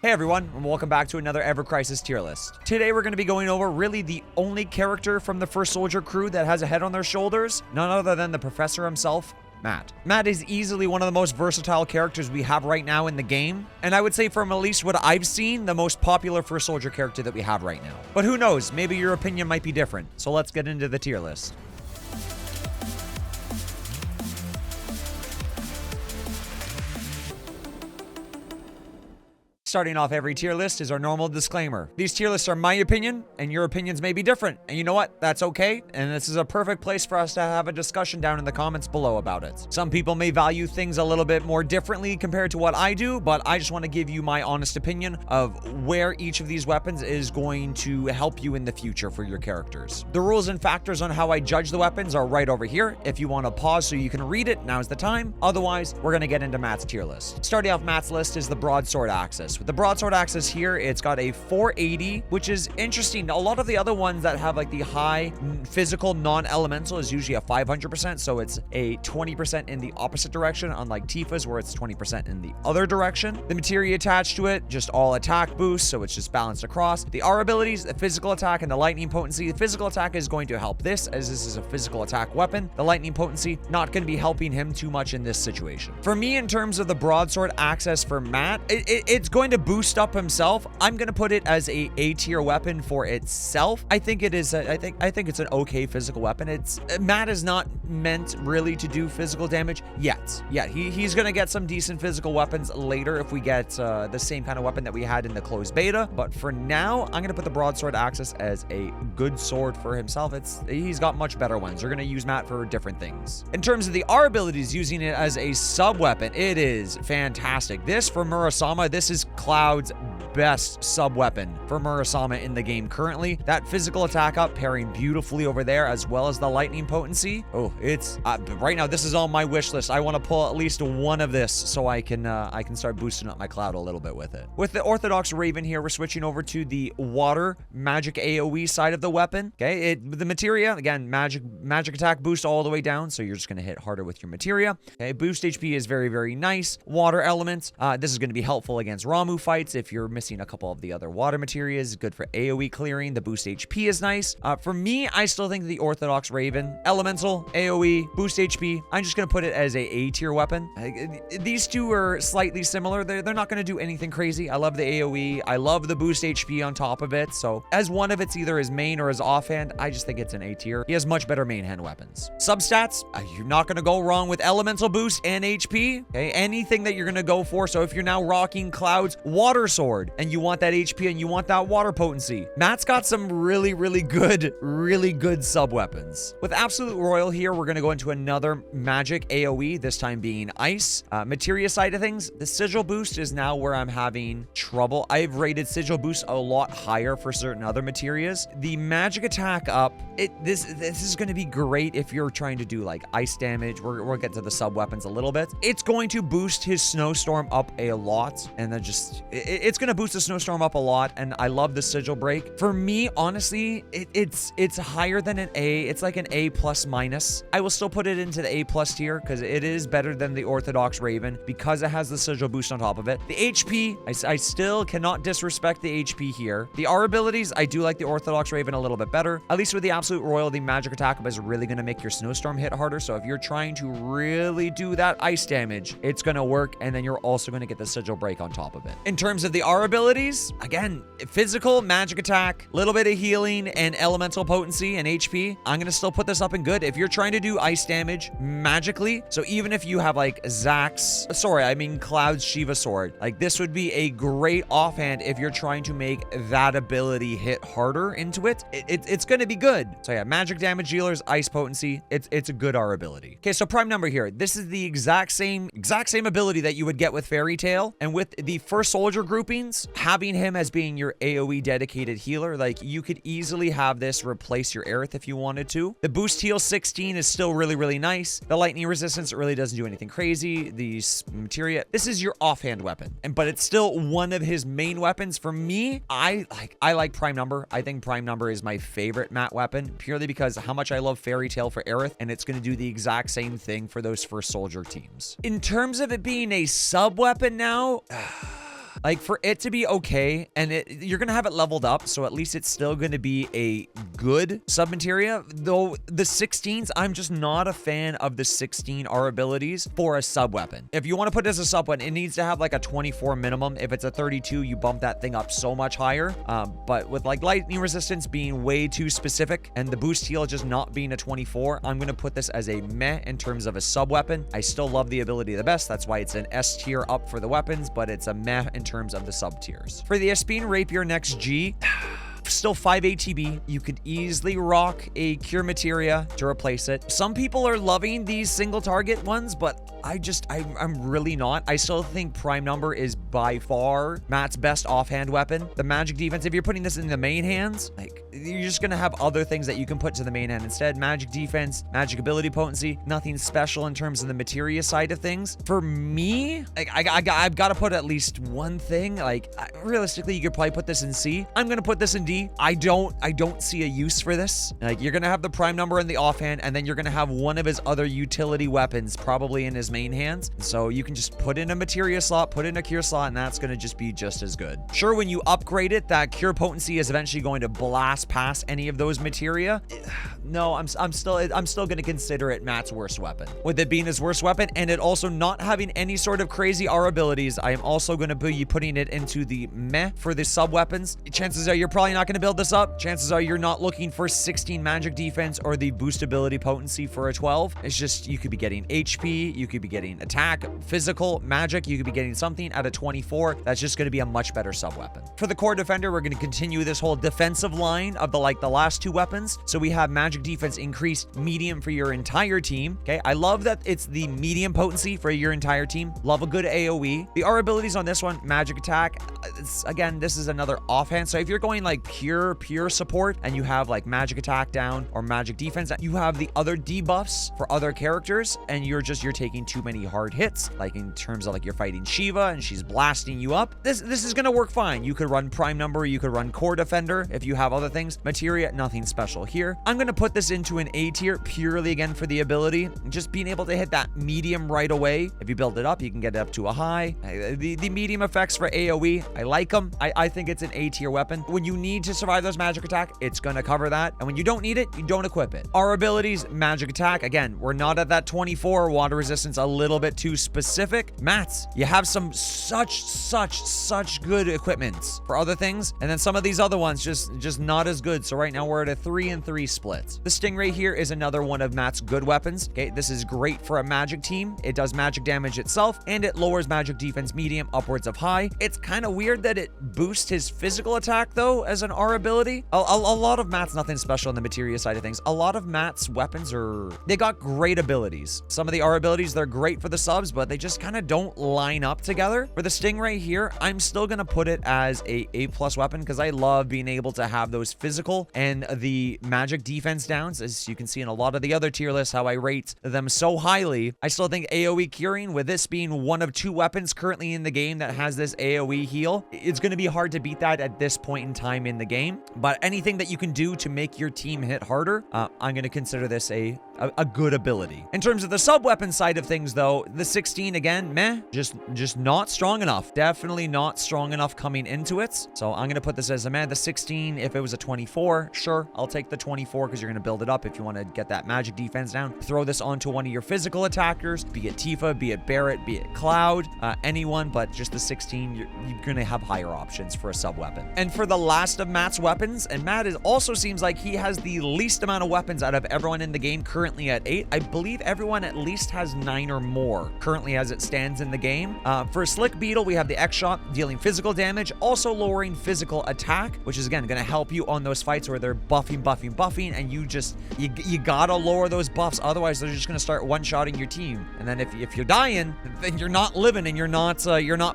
Hey everyone, and welcome back to another Ever Crisis tier list. Today we're going to be going over really the only character from the First Soldier crew that has a head on their shoulders, none other than the professor himself, Matt. Matt is easily one of the most versatile characters we have right now in the game, and I would say from at least what I've seen, the most popular First Soldier character that we have right now. But who knows, maybe your opinion might be different, so let's get into the tier list. Starting off every tier list is our normal disclaimer. These tier lists are my opinion, and your opinions may be different. And you know what? That's okay. And this is a perfect place for us to have a discussion down in the comments below about it. Some people may value things a little bit more differently compared to what I do, but I just want to give you my honest opinion of where each of these weapons is going to help you in the future for your characters. The rules and factors on how I judge the weapons are right over here. If you want to pause so you can read it, now's the time. Otherwise, we're going to get into Matt's tier list. Starting off Matt's list is the broadsword axis. With the broadsword axis here, it's got a 480, which is interesting. A lot of the other ones that have like the high physical non-elemental is usually a 500%, so it's a 20% in the opposite direction, unlike Tifa's where it's 20% in the other direction. The materia attached to it, just all attack boosts, so it's just balanced across. The R abilities, the physical attack, and the lightning potency. The physical attack is going to help this, as this is a physical attack weapon. The lightning potency, not going to be helping him too much in this situation. For me, in terms of the broadsword access for Matt, it's going to boost up himself. I'm gonna put it as a tier weapon for itself. I think it is. I think it's an okay physical weapon. Matt is not meant really to do physical damage yet. Yeah, he's gonna get some decent physical weapons later if we get the same kind of weapon that we had in the closed beta. But for now, I'm gonna put the broadsword axis as a good sword for himself. He's got much better ones. You're gonna use Matt for different things. In terms of the R abilities, using it as a sub weapon, it is fantastic. This for Murasama, this is Cloud's best sub weapon for Murasama in the game currently. That physical attack up pairing beautifully over there, as well as the lightning potency. Oh, it's right now this is on my wish list. I want to pull at least one of this so I can start boosting up my Cloud a little bit with it. With the Orthodox Raven here, we're switching over to the water magic AoE side of the weapon. Okay, the materia, again, magic attack boost all the way down, so you're just going to hit harder with your materia. Okay, boost HP is very, very nice. Water elements, this is going to be helpful against Ramu fights if you're missing a couple of the other water materials. Good for AoE clearing. The boost HP is nice. For me, I still think the Orthodox Raven, elemental, AoE, boost HP, I'm just going to put it as a tier weapon. These two are slightly similar. They're not going to do anything crazy. I love the AoE. I love the boost HP on top of it. So as one of it's either his main or his offhand, I just think it's an A tier. He has much better main hand weapons. Substats, you're not going to go wrong with elemental boost and HP. Okay, anything that you're going to go for. So if you're now rocking Cloud's water sword and you want that HP and you want that water potency, Matt's got some really good sub weapons. With Absolute Royal here, we're going to go into another magic AoE, this time being ice. Materia side of things, the sigil boost is now where I'm having trouble. I've rated sigil boost a lot higher for certain other materias. The magic attack up, this is going to be great if you're trying to do like ice damage. We'll get to the sub weapons a little bit. It's going to boost his snowstorm up a lot, and then just it's going to boost the snowstorm up a lot, and I love the sigil break. For me, honestly, it's higher than an A. It's like an A plus minus. I will still put it into the A plus tier because it is better than the Orthodox Raven because it has the sigil boost on top of it. The HP, I still cannot disrespect the HP here. The R abilities, I do like the Orthodox Raven a little bit better. At least with the Absolute Royal, the magic attack up is really going to make your snowstorm hit harder. So if you're trying to really do that ice damage, it's going to work, and then you're also going to get the sigil break on top of it. In terms of the R abilities, again, physical, magic attack, little bit of healing, and elemental potency and HP. I'm gonna still put this up in good. If you're trying to do ice damage magically, so even if you have like Cloud's Shiva sword, like this would be a great offhand if you're trying to make that ability hit harder into it. It's gonna be good. So yeah, magic damage dealers, ice potency, it's a good R ability. Okay, so prime number here. This is the exact same ability that you would get with Fairy Tail, and with the First Soldier groupings, having him as being your AoE dedicated healer, like you could easily have this replace your Aerith if you wanted to. The boost heal 16 is still really nice. The lightning resistance really doesn't do anything crazy. The materia, this is your offhand weapon, but it's still one of his main weapons. For me, I like prime number. I think prime number is my favorite Matt weapon purely because how much I love Fairy Tail for Aerith, and it's going to do the exact same thing for those First Soldier teams. In terms of it being a sub weapon now, like for it to be okay, and you're gonna have it leveled up, so at least it's still gonna be a good sub-materia. Though the 16s, I'm just not a fan of the 16 R abilities for a sub weapon. If you want to put it as a sub weapon, it needs to have like a 24 minimum. If it's a 32, you bump that thing up so much higher. But with like lightning resistance being way too specific and the boost heal just not being a 24, I'm gonna put this as a meh in terms of a sub weapon. I still love the ability the best. That's why it's an S tier up for the weapons, but it's a meh in terms of the sub tiers. For the Espine Rapier next G, still 5 ATB. You could easily rock a Cure Materia to replace it. Some people are loving these single target ones, but I'm really not. I still think Prime Number is by far Matt's best offhand weapon. The magic defense, if you're putting this in the main hands, like you're just gonna have other things that you can put to the main hand instead. Magic defense, magic ability potency, nothing special in terms of the materia side of things. For me, like I've got to put at least one thing. Like realistically, you could probably put this in C. I'm gonna put this in D. I don't see a use for this. Like you're gonna have the Prime Number in the offhand, and then you're gonna have one of his other utility weapons probably in his main hands. So you can just put in a materia slot, put in a cure slot, and that's gonna just be just as good. Sure, when you upgrade it, that cure potency is eventually going to blast past any of those materia. No, I'm still gonna consider it Matt's worst weapon. With it being his worst weapon and it also not having any sort of crazy R abilities, I am also gonna be putting it into the meh for the sub weapons. Chances are you're probably not gonna build this up. Chances are you're not looking for 16 magic defense or the boost ability potency for a 12. It's just you could be getting HP, you could be getting attack, physical, magic, you could be getting something at a 24. That's just gonna be a much better sub weapon. For the core defender, we're gonna continue this whole defensive line of the last two weapons. So we have magic defense increased medium for your entire team. Okay, I love that it's the medium potency for your entire team. Love a good AoE. The R abilities on this one, magic attack. Again, this is another offhand. So if you're going like pure support and you have like magic attack down or magic defense, you have the other debuffs for other characters, and you're taking too many hard hits. Like in terms of like you're fighting Shiva and she's blasting you up. This is gonna work fine. You could run Prime Number, you could run Core Defender if you have other things. Materia, nothing special here. I'm gonna put this into an A tier purely again for the ability. Just being able to hit that medium right away. If you build it up, you can get it up to a high. The medium effects for AoE, I like them. I think it's an A tier weapon. When you need to survive those magic attack, it's gonna cover that. And when you don't need it, you don't equip it. Our abilities, magic attack, again, we're not at that 24. Water resistance, a little bit too specific. Mats, you have some such good equipments for other things, and then some of these other ones just not as good. So right now we're at a 3-3 split. The Stingray here is another one of Matt's good weapons. Okay, this is great for a magic team. It does magic damage itself, and it lowers magic defense medium upwards of high. It's kind of weird that it boosts his physical attack though as an R ability. A lot of Matt's nothing special on the materia side of things. A lot of Matt's weapons they got great abilities. Some of the R abilities, they're great for the subs, but they just kind of don't line up together. For the Stingray here, I'm still gonna put it as a A+ weapon because I love being able to have those physical and the magic defense downs. As you can see in a lot of the other tier lists, how I rate them so highly. I still think AoE curing, with this being one of two weapons currently in the game that has this AoE heal, it's gonna be hard to beat that at this point in time in the game. But anything that you can do to make your team hit harder, I'm gonna consider this a good ability. In terms of the sub weapon side of things though, the 16 again, meh, just not strong enough. Definitely not strong enough coming into it. So I'm gonna put this as a meh. The 16, if it was a 24, sure, I'll take the 24 because you're gonna build it up if you want to get that magic defense down. Throw this onto one of your physical attackers, be it Tifa, be it Barret, be it Cloud, anyone, but just the 16, you're gonna have higher options for a sub weapon. And for the last of Matt's weapons, and Matt also seems like he has the least amount of weapons out of everyone in the game, currently at 8. I believe everyone at least has 9 or more currently as it stands in the game. For Slick Beetle, we have the X-Shot dealing physical damage, also lowering physical attack, which is again going to help you on those fights where they're buffing, and you gotta lower those buffs, otherwise they're just going to start one-shotting your team. And then if you're dying, then you're not living and you're not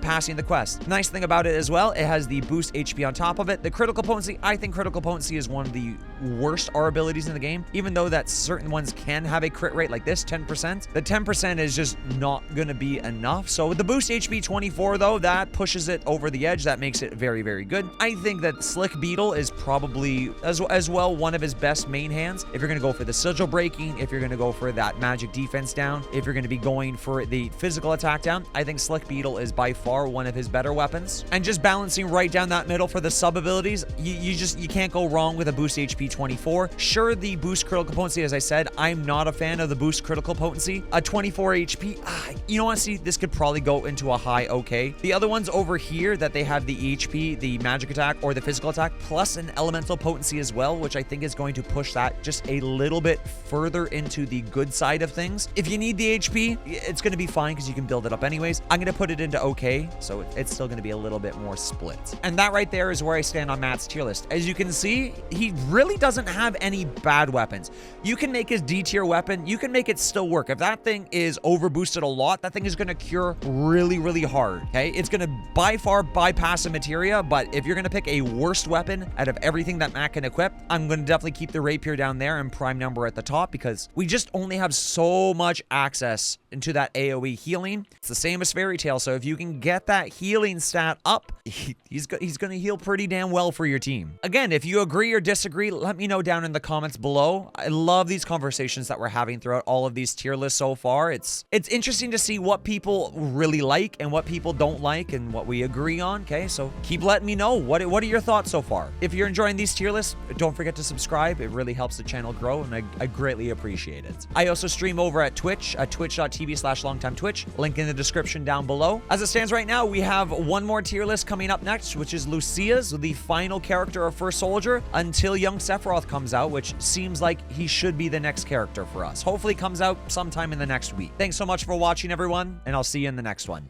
passing the quest. Nice thing about it as well, it has the boost HP on top of it. The critical potency, I think critical potency is one of the worst R abilities in the game, even though that certain ones can have a crit rate like this, 10%. The 10% is just not going to be enough. So with the boost HP 24 though, that pushes it over the edge. That makes it very, very good. I think that Slick Beetle is probably as well one of his best main hands. If you're going to go for the sigil breaking, if you're going to go for that magic defense down, if you're going to be going for the physical attack down, I think Slick Beetle is by far one of his better weapons. And just balancing right down that middle for the sub abilities, you can't go wrong with a boost HP 24. Sure, the boost critical potency, as I said, I'm not a fan of the boost critical potency. A 24 HP, you know what, see, this could probably go into a high okay. The other ones over here that they have the HP, the magic attack, or the physical attack, plus an elemental potency as well, which I think is going to push that just a little bit further into the good side of things. If you need the HP, it's going to be fine because you can build it up anyways. I'm going to put it into okay, so it's still going to be a little bit more split. And that right there is where I stand on Matt's tier list. As you can see, he really doesn't have any bad weapons. You can make his D tier weapon, you can make it still work. If that thing is over boosted a lot, that thing is going to cure really, really hard. Okay, it's going to by far bypass a materia, but if you're going to pick a worst weapon out of everything that Matt can equip, I'm going to definitely keep the rapier down there and prime number at the top because we just only have so much access into that AoE healing. It's the same as Fairy Tail, so if you can get that healing stat up, he's going to heal pretty damn well for your team. Again, if you agree or disagree, let me know down in the comments below. I love these conversations that we're having throughout all of these tier lists so far. It's interesting to see what people really like and what people don't like and what we agree on, okay? So keep letting me know. What are your thoughts so far? If you're enjoying these tier lists, don't forget to subscribe. It really helps the channel grow, and I greatly appreciate it. I also stream over at Twitch, at twitch.tv/longtimetwitch. Link in the description down below. As it stands right now, we have one more tier list coming up next, which is Lucia's, the final character of First Soldier, until Young Sephiroth comes out, which seems like he should be the next character for us. Hopefully comes out sometime in the next week. Thanks so much for watching, everyone, and I'll see you in the next one.